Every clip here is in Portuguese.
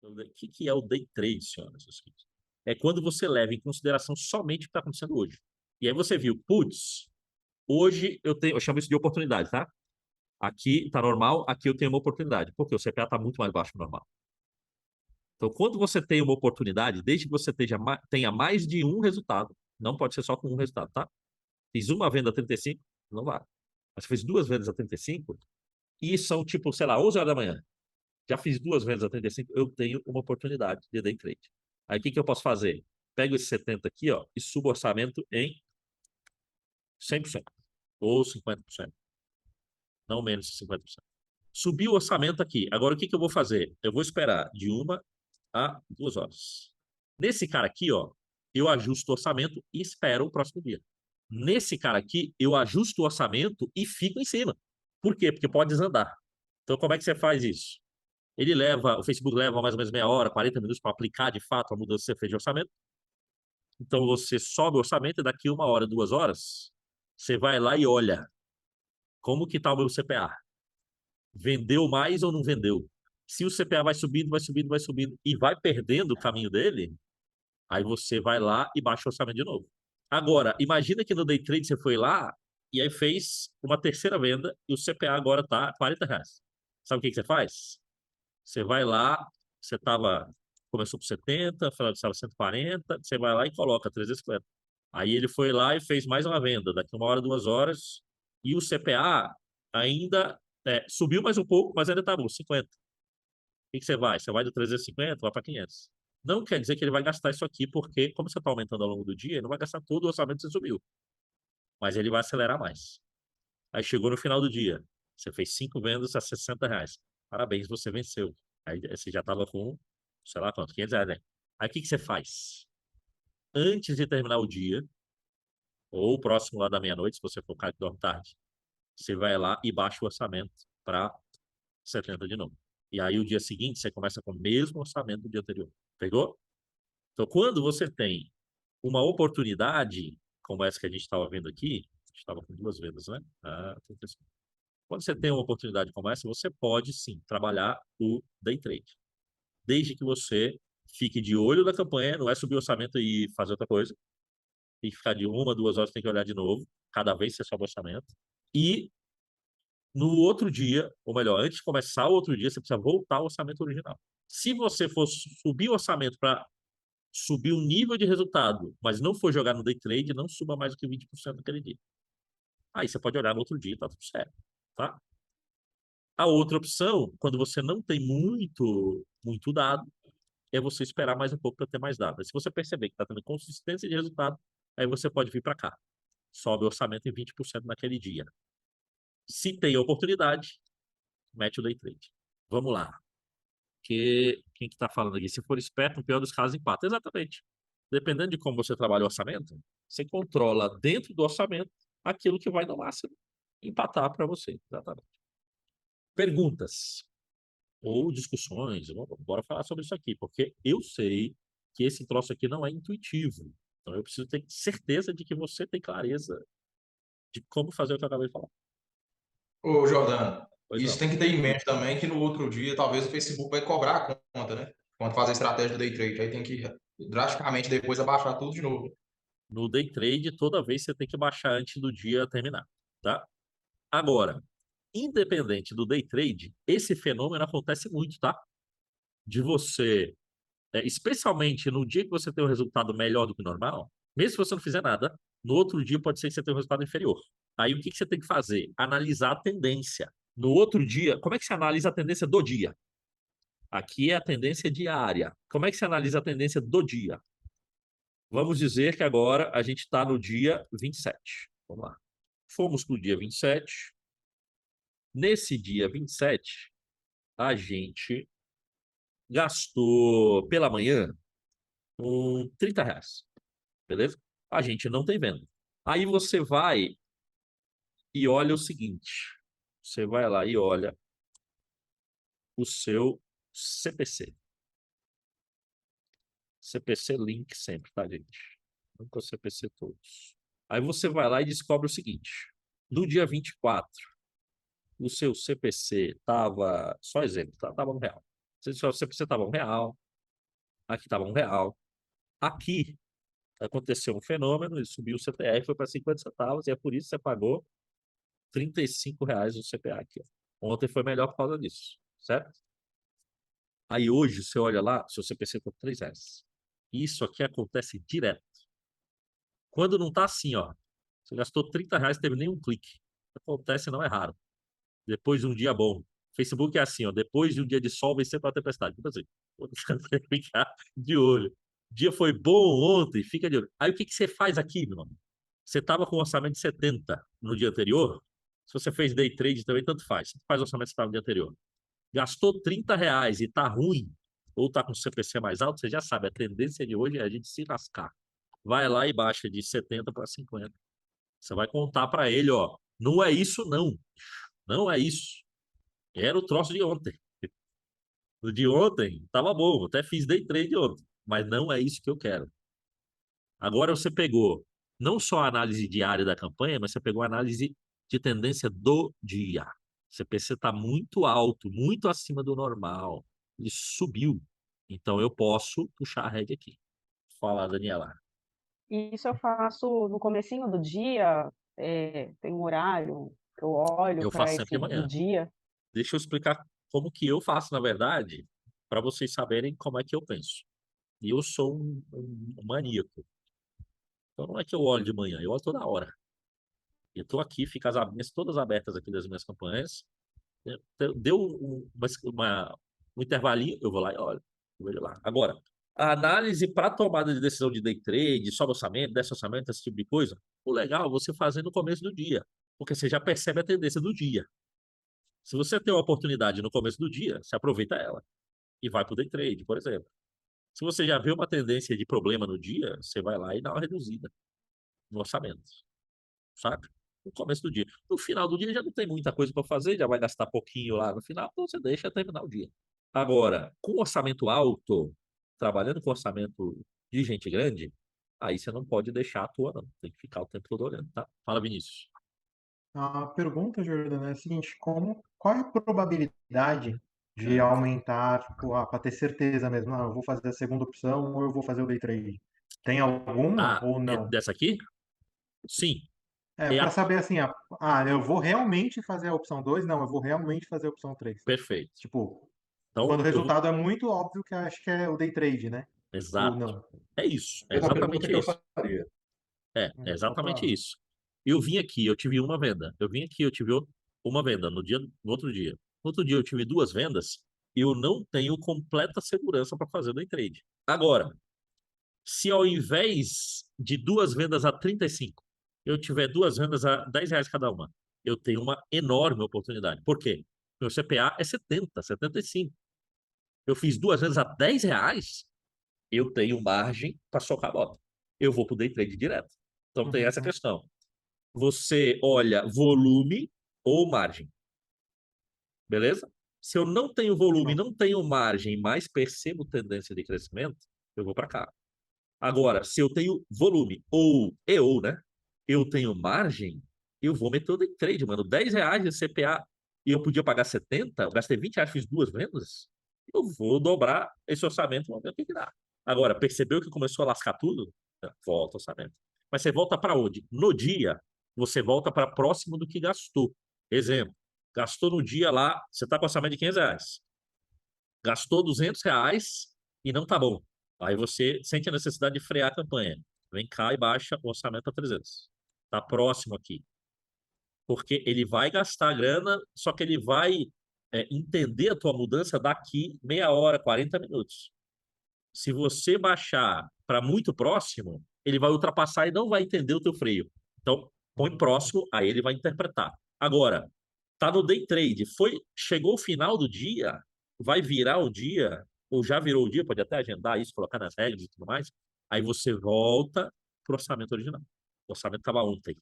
O que é o day trade, senhoras e senhores? É quando você leva em consideração somente o que está acontecendo hoje. E aí você viu, putz, hoje eu chamo isso de oportunidade, tá? Aqui está normal, aqui eu tenho uma oportunidade, porque o CPA está muito mais baixo que o normal. Então, quando você tem uma oportunidade, desde que você tenha mais de um resultado, não pode ser só com um resultado, tá? Fiz uma venda a 35, não vai. Mas você fez duas vendas a 35 e são tipo, sei lá, 11 horas da manhã. Já fiz duas vendas a 35, eu tenho uma oportunidade de day trade. Aí o que eu posso fazer? Pego esse 70 aqui, ó, e subo o orçamento em 100% ou 50%, não menos de 50%. Subi o orçamento aqui. Agora o que eu vou fazer? Eu vou esperar de 1 a 2 horas. Nesse cara aqui, ó, eu ajusto o orçamento e espero o próximo dia. Nesse cara aqui, eu ajusto o orçamento e fico em cima. Por quê? Porque pode desandar. Então, como é que você faz isso? O Facebook leva mais ou menos meia hora, 40 minutos para aplicar de fato a mudança que você fez de orçamento. Então, você sobe o orçamento e daqui 1 hora, 2 horas, você vai lá e olha como que está o meu CPA. Vendeu mais ou não vendeu? Se o CPA vai subindo, vai subindo, vai subindo e vai perdendo o caminho dele, aí você vai lá e baixa o orçamento de novo. Agora, imagina que no day trade você foi lá e aí fez uma terceira venda e o CPA agora está R$ 40. Sabe o que você faz? Você vai lá, começou com 70, estava 140, você vai lá e coloca 350. Aí ele foi lá e fez mais uma venda, daqui 1 hora, 2 horas, e o CPA ainda subiu mais um pouco, mas ainda está bom, 50. O que você vai? Você vai do 350, vai para 500. Não quer dizer que ele vai gastar isso aqui, porque como você está aumentando ao longo do dia, ele não vai gastar todo o orçamento que você subiu, mas ele vai acelerar mais. Aí chegou no final do dia, você fez 5 vendas a R$ 60. Parabéns, você venceu. Aí você já estava com, sei lá quanto, R$ 500, né? Aí o que você faz? Antes de terminar o dia, ou próximo lá da meia-noite, se você for cara que dorme tarde, você vai lá e baixa o orçamento para 70 de novo. E aí o dia seguinte você começa com o mesmo orçamento do dia anterior. Pegou? Então, quando você tem uma oportunidade, como essa que a gente estava vendo aqui, a gente estava com duas vendas, né? Quando você tem uma oportunidade como essa, você pode sim trabalhar o day trade. Desde que você fique de olho na campanha, não é subir o orçamento e fazer outra coisa. Tem que ficar de 1 a 2 horas, tem que olhar de novo, cada vez você sobe o orçamento. E no outro dia, ou melhor, antes de começar o outro dia, você precisa voltar ao orçamento original. Se você for subir o orçamento para subir o nível de resultado, mas não for jogar no day trade, não suba mais do que 20% naquele dia. Aí você pode olhar no outro dia e tá tudo certo, tá? A outra opção, quando você não tem muito dado, é você esperar mais um pouco para ter mais dados. Se você perceber que está tendo consistência de resultado, aí você pode vir para cá. Sobe o orçamento em 20% naquele dia. Se tem oportunidade, mete o day trade. Vamos lá. Quem que está falando aqui? Se for esperto, no pior dos casos, empata. Exatamente. Dependendo de como você trabalha o orçamento, você controla dentro do orçamento aquilo que vai no máximo empatar para você. Exatamente. Perguntas ou discussões, bora falar sobre isso aqui, porque eu sei que esse troço aqui não é intuitivo. Então eu preciso ter certeza de que você tem clareza de como fazer o que eu acabei de falar. Ô, Jordano, Pois isso não. tem que ter em mente também que no outro dia talvez o Facebook vai cobrar a conta, né? Quando fazer a estratégia do day trade. Aí tem que drasticamente depois abaixar tudo de novo. No day trade, toda vez você tem que baixar antes do dia terminar, tá? Agora, independente do day trade, esse fenômeno acontece muito, tá? De você, especialmente no dia que você tem um resultado melhor do que o normal, mesmo se você não fizer nada, no outro dia pode ser que você tenha um resultado inferior. Aí o que você tem que fazer? Analisar a tendência. No outro dia, como é que você analisa a tendência do dia? Aqui é a tendência diária. Como é que você analisa a tendência do dia? Vamos dizer que agora a gente está no dia 27. Vamos lá. Fomos para o dia 27. Nesse dia 27, a gente gastou pela manhã R$ 30. Beleza? A gente não tem venda. Aí você vai e olha o seguinte. Você vai lá e olha o seu CPC. CPC link sempre, tá, gente? Nunca o CPC todos. Aí você vai lá e descobre o seguinte. No dia 24, o seu CPC estava, só exemplo, estava no real, Você estava R$ 1, aqui estava R$ 1. Aqui aconteceu um fenômeno, ele subiu o CPR, foi para 50 centavos, e é por isso que você pagou R$ 35 no CPA aqui, ó. Ontem foi melhor por causa disso, certo? Aí hoje você olha lá, seu CPC foi R$ 3. Isso aqui acontece direto. Quando não tá assim, ó, você gastou R$ 30, teve nenhum clique. Acontece, não é raro. Depois de um dia bom. Facebook é assim, ó, depois de um dia de sol, vem sempre a tempestade. Tipo assim, tem que ficar de olho. O dia foi bom ontem, fica de olho. Aí o que que você faz aqui, meu nome? Você estava com um orçamento de 70 no dia anterior. Se você fez day trade também, tanto faz. Você faz o orçamento que você estava no dia anterior. Gastou R$ 30 e tá ruim, ou tá com o CPC mais alto, você já sabe, a tendência de hoje é a gente se lascar. Vai lá e baixa de 70 para 50. Você vai contar para ele, ó, não é isso não. Não é isso. Era o troço de ontem. No de ontem tava bom, até fiz day trade ontem, mas não é isso que eu quero. Agora você pegou não só a análise diária da campanha, mas você pegou a análise de tendência do dia. O CPC está muito alto, muito acima do normal. Ele subiu. Então eu posso puxar a rédea aqui. Fala, Daniela. Isso eu faço no comecinho do dia, tem um horário que eu olho Eu para faço sempre de esse do manhã. dia. Deixa eu explicar como que eu faço, na verdade, para vocês saberem como é que eu penso. E eu sou um maníaco. Então não é que eu olho de manhã, eu olho toda hora. Eu estou aqui, fica as abinhas todas abertas aqui das minhas campanhas. Deu um intervalinho, eu vou lá e olho. Eu vejo lá. Agora, a análise para tomada de decisão de day trade, sobe orçamento, desce orçamento, esse tipo de coisa, o legal é você fazer no começo do dia, porque você já percebe a tendência do dia. Se você tem uma oportunidade no começo do dia, você aproveita ela e vai para o day trade, por exemplo. Se você já vê uma tendência de problema no dia, você vai lá e dá uma reduzida no orçamento, saca? No começo do dia. No final do dia já não tem muita coisa para fazer, já vai gastar pouquinho lá no final, então você deixa terminar o dia. Agora, com orçamento alto, trabalhando com orçamento de gente grande, aí você não pode deixar a tua, não. Tem que ficar o tempo todo olhando, tá? Fala, Vinícius. A pergunta, Jordana, é a seguinte: qual é a probabilidade de É. aumentar, para ter certeza mesmo, eu vou fazer a segunda opção ou eu vou fazer o day trade? Tem alguma Ah, ou não? dessa aqui? Sim. É, É para a... saber assim, eu vou realmente fazer a opção 2? Não, eu vou realmente fazer a opção 3. Perfeito. Tipo, Então, quando o eu vou. resultado é muito óbvio que eu acho que é o day trade, né? Ou Exato. não? É isso. É Mesma pergunta exatamente que eu isso. faria. É Só exatamente para. isso. Eu vim aqui, eu tive uma venda. Eu vim aqui, eu tive uma venda no outro dia. No outro dia eu tive duas vendas. Eu não tenho completa segurança para fazer o day trade. Agora, se ao invés de duas vendas a 35, eu tiver duas vendas a R$ 10 cada uma, eu tenho uma enorme oportunidade. Por quê? Meu CPA é 70, 75. Eu fiz duas vendas a R$ 10, eu tenho margem para socar a bota. Eu vou para o day trade direto. Então tem essa Uhum. questão. Você olha volume ou margem, beleza? Se eu não tenho volume, não tenho margem, mas percebo tendência de crescimento, eu vou para cá. Agora, se eu tenho volume ou, né? Eu tenho margem, eu vou meter o day trade, mano. R$ 10 de CPA e eu podia pagar 70, eu gastei R$ 20, fiz duas vendas, eu vou dobrar esse orçamento, vamos ver o que que dá. Agora, percebeu que começou a lascar tudo? Volta o orçamento. Mas você volta para onde? No dia, você volta para próximo do que gastou. Exemplo, gastou no dia lá, você está com orçamento de R$ 500. Gastou R$ 200 e não tá bom. Aí você sente a necessidade de frear a campanha. Vem cá e baixa o orçamento a 300. Tá próximo aqui. Porque ele vai gastar grana, só que ele vai entender a tua mudança daqui meia hora, 40 minutos. Se você baixar para muito próximo, ele vai ultrapassar e não vai entender o teu freio. Então, põe próximo, aí ele vai interpretar. Agora, tá no day trade, chegou o final do dia, vai virar o dia, ou já virou o dia, pode até agendar isso, colocar nas regras e tudo mais. Aí você volta pro orçamento original. O orçamento estava ontem,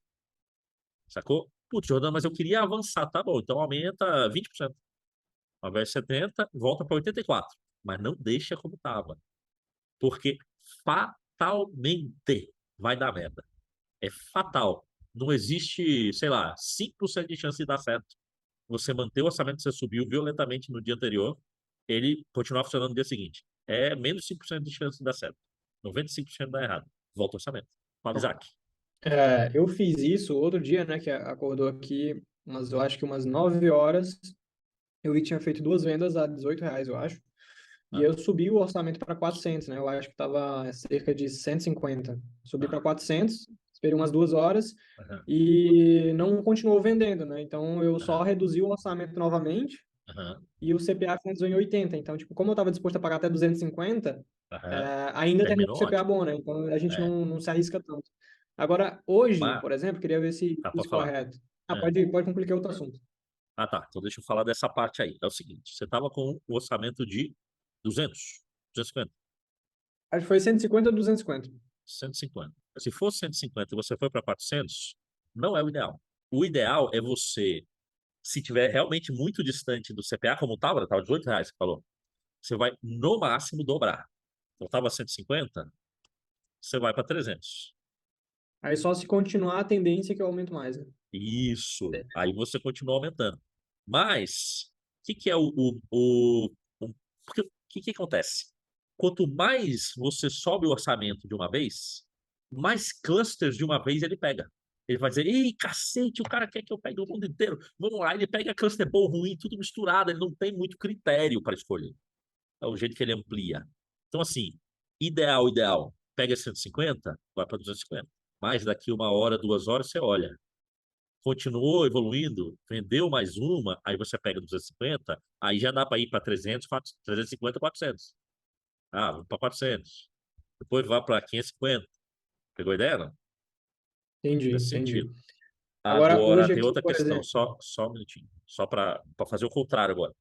sacou? Putz, Jordão, mas eu queria avançar, tá bom, então aumenta 20%. Ao invés de 70, volta para 84. Mas não deixa como estava. Porque fatalmente vai dar merda. É fatal. Não existe, sei lá, 5% de chance de dar certo. Você manter o orçamento que você subiu violentamente no dia anterior ele continuar funcionando no dia seguinte. É menos 5% de chance de dar certo. 95% dá errado. Volta ao orçamento. Fala, Isaac. Eu fiz isso outro dia, né, que acordou aqui, eu acho que umas 9 horas, eu tinha feito 2 vendas a R$ 18, eu acho, e Ah, eu subi o orçamento para 400, né, eu acho que estava cerca de 150. Subi para 400, esperei umas 2 horas aham, e não continuou vendendo, né, então eu só aham, reduzi o orçamento novamente aham, e o CPA finalizou em 80. Então, tipo, como eu estava disposto a pagar até 250, aham. ainda terminou com Terminou CPA ótimo. bom, né? Então a gente É. não se arrisca tanto. Agora, hoje, Mas, por exemplo, queria ver se pode isso falar. correto. É. Pode concluir que é outro assunto. Ah, tá. Então deixa eu falar dessa parte aí. É o seguinte, você estava com um orçamento de 200, 250, Acho que foi 150 ou 250. 150. Se for 150 e você foi para 400, não é o ideal. O ideal é você, se tiver realmente muito distante do CPA, como estava R$ 18, você falou, você vai no máximo dobrar. Então estava 150, você vai para 300. Aí só se continuar a tendência que eu aumento mais, né? Isso. Aí você continua aumentando. Mas, o que, que é porque o que, que acontece? Quanto mais você sobe o orçamento de uma vez, mais clusters de uma vez ele pega. Ele vai dizer, ei, cacete, o cara quer que eu pegue o mundo inteiro. Vamos lá, ele pega cluster bom, ruim, tudo misturado, ele não tem muito critério para escolher. É o jeito que ele amplia. Então, assim, ideal, pega 150, vai para 250. Mas daqui 1 hora, 2 horas, você olha continuou evoluindo, vendeu mais uma, aí você pega 250, aí já dá para ir para 300, 350, 400. Ah, vamos para 400. Depois vai para 550. Pegou a ideia, não? Nesse Entendi. sentido. Agora, Agora, hoje tem aqui, outra por questão, exemplo, só um minutinho. Só para fazer o contrário agora.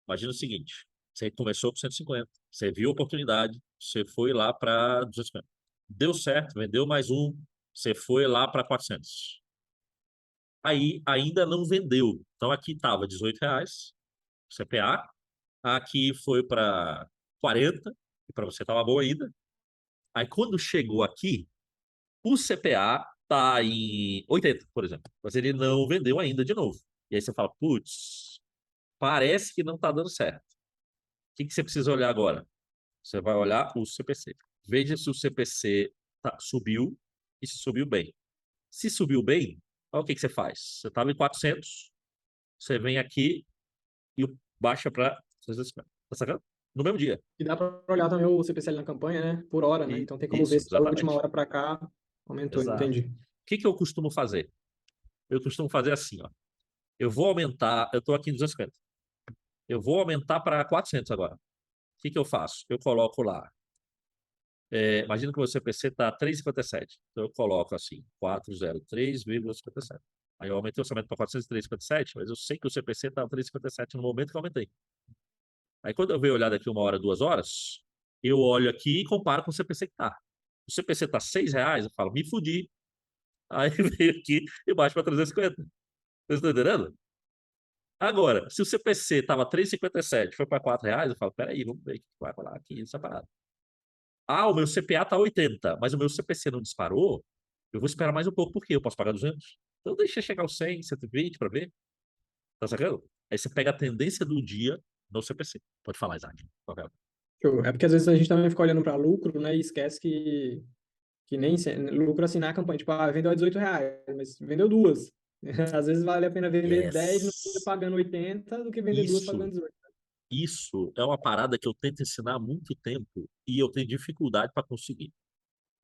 Imagina o seguinte, você começou com 150, você viu a oportunidade, você foi lá para 250. Deu certo, vendeu mais um, você foi lá para 400. Aí ainda não vendeu. Então aqui estava R$ 18, CPA. Aqui foi para 40, e para você estava bom ainda. Aí quando chegou aqui, o CPA está em 80, por exemplo. Mas ele não vendeu ainda de novo. E aí você fala, putz, parece que não está dando certo. O que, que você precisa olhar agora? Você vai olhar o CPC. Veja se o CPC subiu e se subiu bem. Se subiu bem, olha o que, que você faz. Você estava em 400, você vem aqui e baixa para 350. Tá sacando? No mesmo dia. e dá para olhar também o CPCL na campanha, né? Por hora, né? E, Então tem como ver isso, se da última exatamente. hora para cá aumentou, Exato. entendi. O que que eu costumo fazer? Eu costumo fazer assim, ó. Eu vou aumentar, eu estou aqui em 250. Eu vou aumentar para 400 agora. O que que eu faço? Eu coloco lá. Imagina que o meu CPC está 3,57. Então eu coloco assim, 403,57. Aí eu aumentei o orçamento para 403,57, mas eu sei que o CPC está 3,57 no momento que eu aumentei. Aí quando eu venho olhar daqui 1 hora, 2 horas, eu olho aqui e comparo com o CPC que está. O CPC está R$ 6, eu falo, me fudi. Aí veio aqui e baixo para 350. Vocês estão entendendo? Agora, se o CPC estava 3,57, foi para R$ 4, eu falo, peraí, vamos ver o que vai rolar aqui nessa parada. Ah, o meu CPA está 80, mas o meu CPC não disparou, eu vou esperar mais um pouco, porque eu posso pagar 200. Então deixa chegar aos 100, 120 para ver. Tá sacando? Aí você pega a tendência do dia no CPC. Pode falar, Isaac. Qualquer. Show. É porque às vezes a gente também fica olhando para lucro, né? E esquece que nem lucro assim na campanha. Tipo, vendeu a R$ 18, mas vendeu duas. Às vezes vale a pena vender 10 no dia Yes. pagando 80 do que vender duas Isso, pagando 18. isso é uma parada que eu tento ensinar há muito tempo e eu tenho dificuldade para conseguir.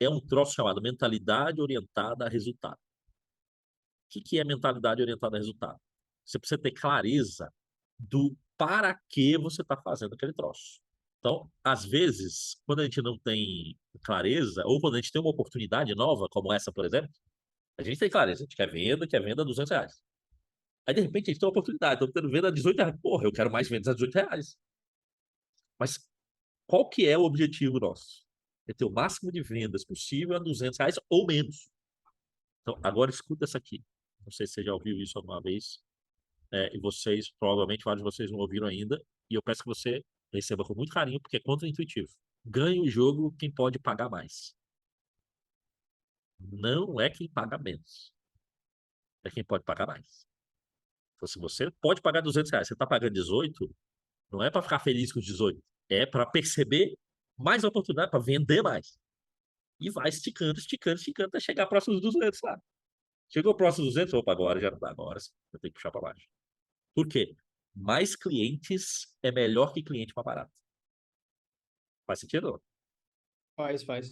É um troço chamado mentalidade orientada a resultado. O que que é mentalidade orientada a resultado? Você precisa ter clareza do para que você está fazendo aquele troço. Então, às vezes, quando a gente não tem clareza, ou quando a gente tem uma oportunidade nova, como essa, por exemplo, a gente tem clareza, a gente quer venda a R$ 200. Aí, de repente, a gente tem uma oportunidade, estamos tendo venda a R$ 18. Porra, eu quero mais vendas a R$ 18. Mas qual que é o objetivo nosso? É ter o máximo de vendas possível a R$ 200 ou menos. Então, agora escuta essa aqui. Não sei se você já ouviu isso alguma vez, e vocês, provavelmente, vários de vocês não ouviram ainda, e eu peço que você receba com muito carinho, porque é contra-intuitivo. Ganhe o jogo quem pode pagar mais. Não é quem paga menos. É quem pode pagar mais. Então, se você pode pagar R$ 200, você está pagando 18, Não é para ficar feliz com os 18. É para perceber mais oportunidade, para vender mais. E vai esticando, esticando, esticando, até chegar próximo dos 200 lá. Chegou próximo dos 200, opa, agora já não dá, agora sim, eu tenho que puxar para baixo. Por quê? Mais clientes é melhor que cliente mais barato. Faz sentido? Faz.